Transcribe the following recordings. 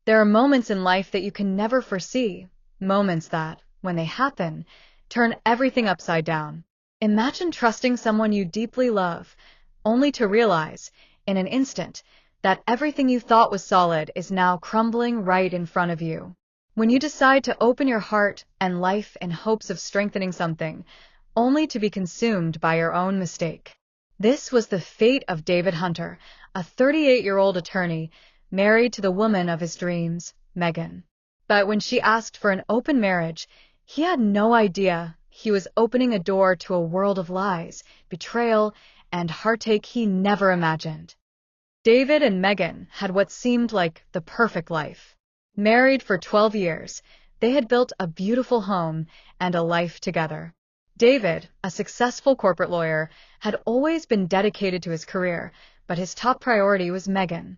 There are moments in life that you can never foresee, moments that, when they happen, turn everything upside down. Imagine trusting someone you deeply love, only to realize, in an instant, that everything you thought was solid is now crumbling right in front of you. When you decide to open your heart and life in hopes of strengthening something, only to be consumed by your own mistake. This was the fate of David Hunter, a 38-year-old attorney, married to the woman of his dreams, Megan. But when she asked for an open marriage, he had no idea he was opening a door to a world of lies, betrayal, and heartache he never imagined. David and Megan had what seemed like the perfect life. Married for 12 years, they had built a beautiful home and a life together. David, a successful corporate lawyer, had always been dedicated to his career, but his top priority was Megan.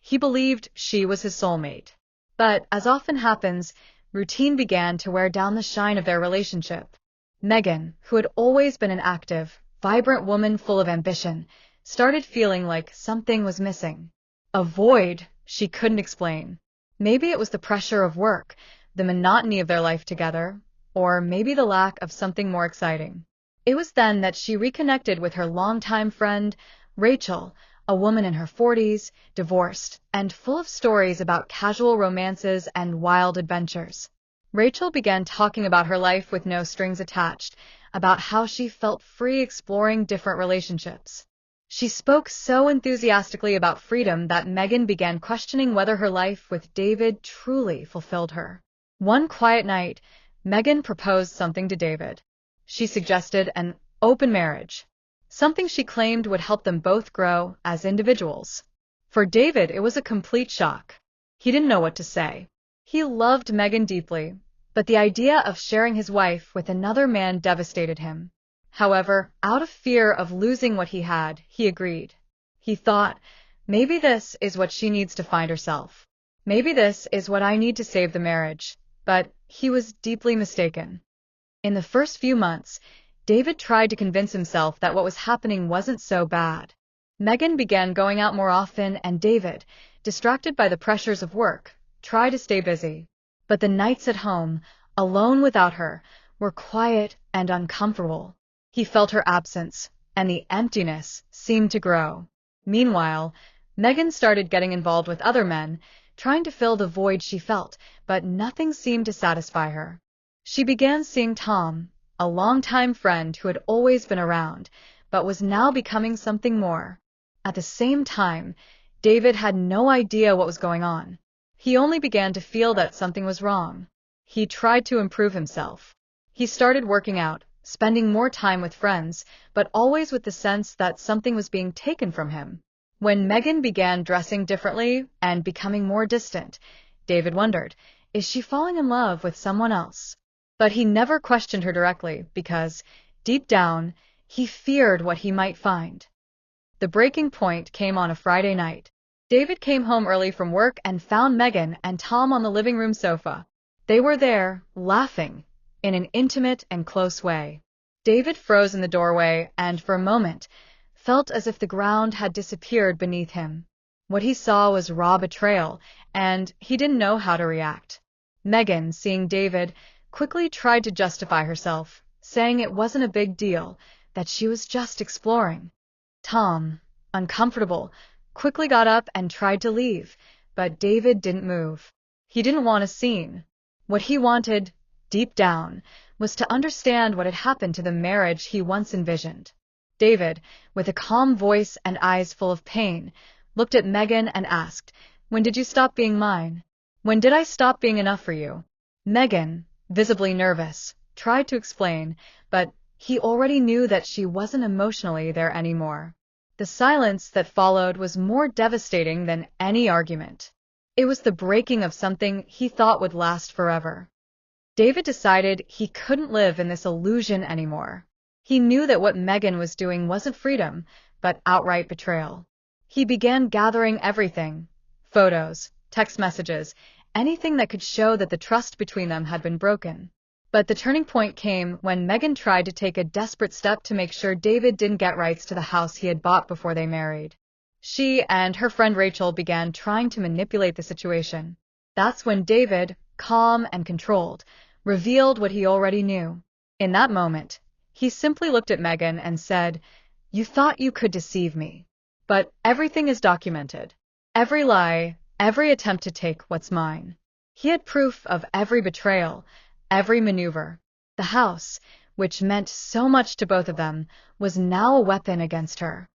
He believed she was his soulmate. But, as often happens, routine began to wear down the shine of their relationship. Megan, who had always been an active, vibrant woman full of ambition, started feeling like something was missing. A void she couldn't explain. Maybe it was the pressure of work, the monotony of their life together, or maybe the lack of something more exciting. It was then that she reconnected with her longtime friend, Rachel, a woman in her 40s, divorced, and full of stories about casual romances and wild adventures. Rachel began talking about her life with no strings attached, about how she felt free exploring different relationships. She spoke so enthusiastically about freedom that Megan began questioning whether her life with David truly fulfilled her. One quiet night, Megan proposed something to David. She suggested an open marriage, something she claimed would help them both grow as individuals. For David, it was a complete shock. He didn't know what to say. He loved Megan deeply, but the idea of sharing his wife with another man devastated him. However, out of fear of losing what he had, he agreed. He thought, maybe this is what she needs to find herself. Maybe this is what I need to save the marriage. But he was deeply mistaken. In the first few months, David tried to convince himself that what was happening wasn't so bad. Megan began going out more often, and David, distracted by the pressures of work, tried to stay busy. But the nights at home, alone without her, were quiet and uncomfortable. He felt her absence, and the emptiness seemed to grow. Meanwhile, Megan started getting involved with other men, trying to fill the void she felt, but nothing seemed to satisfy her. She began seeing Tom, a longtime friend who had always been around, but was now becoming something more. At the same time, David had no idea what was going on. He only began to feel that something was wrong. He tried to improve himself. He started working out, spending more time with friends, but always with the sense that something was being taken from him. When Megan began dressing differently and becoming more distant, David wondered, is she falling in love with someone else? But he never questioned her directly because, deep down, he feared what he might find. The breaking point came on a Friday night. David came home early from work and found Megan and Tom on the living room sofa. They were there, laughing, in an intimate and close way. David froze in the doorway and, for a moment, felt as if the ground had disappeared beneath him. What he saw was raw betrayal, and he didn't know how to react. Megan, seeing David, quickly tried to justify herself, saying it wasn't a big deal, that she was just exploring. Tom, uncomfortable, quickly got up and tried to leave, but David didn't move. He didn't want a scene. What he wanted, deep down, was to understand what had happened to the marriage he once envisioned. David, with a calm voice and eyes full of pain, looked at Megan and asked, "When did you stop being mine? When did I stop being enough for you?" Megan, visibly nervous, tried to explain, but he already knew that she wasn't emotionally there anymore. The silence that followed was more devastating than any argument. It was the breaking of something he thought would last forever. David decided he couldn't live in this illusion anymore. He knew that what Megan was doing wasn't freedom, but outright betrayal. He began gathering everything, photos, text messages, anything that could show that the trust between them had been broken. But the turning point came when Megan tried to take a desperate step to make sure David didn't get rights to the house he had bought before they married. She and her friend Rachel began trying to manipulate the situation. That's when David, calm and controlled, revealed what he already knew. In that moment, he simply looked at Megan and said, "You thought you could deceive me. But everything is documented. Every lie, every attempt to take what's mine." He had proof of every betrayal, every maneuver. The house, which meant so much to both of them, was now a weapon against her.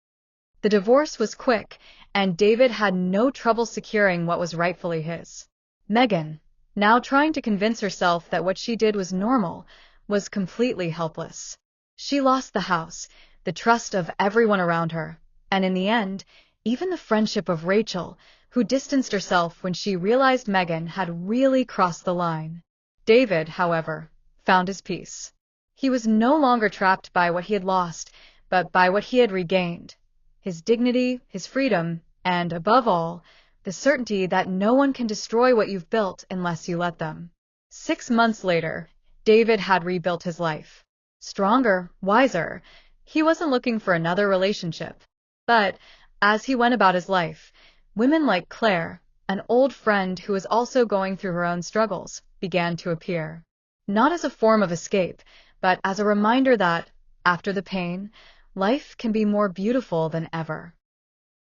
The divorce was quick, and David had no trouble securing what was rightfully his. Megan, now trying to convince herself that what she did was normal, was completely helpless. She lost the house, the trust of everyone around her, and in the end, even the friendship of Rachel, who distanced herself when she realized Megan had really crossed the line. David, however, found his peace. He was no longer trapped by what he had lost, but by what he had regained. His dignity, his freedom, and, above all, the certainty that no one can destroy what you've built unless you let them. 6 months later, David had rebuilt his life. Stronger, wiser. He wasn't looking for another relationship. But, as he went about his life, women like Claire, an old friend who was also going through her own struggles, began to appear. Not as a form of escape, but as a reminder that, after the pain, life can be more beautiful than ever.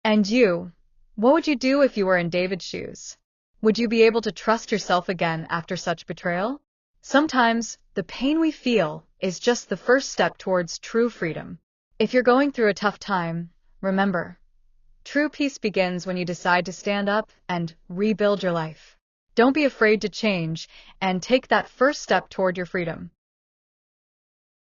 And you, what would you do if you were in David's shoes? Would you be able to trust yourself again after such betrayal? Sometimes, the pain we feel is just the first step towards true freedom. If you're going through a tough time, remember, true peace begins when you decide to stand up and rebuild your life. Don't be afraid to change and take that first step toward your freedom.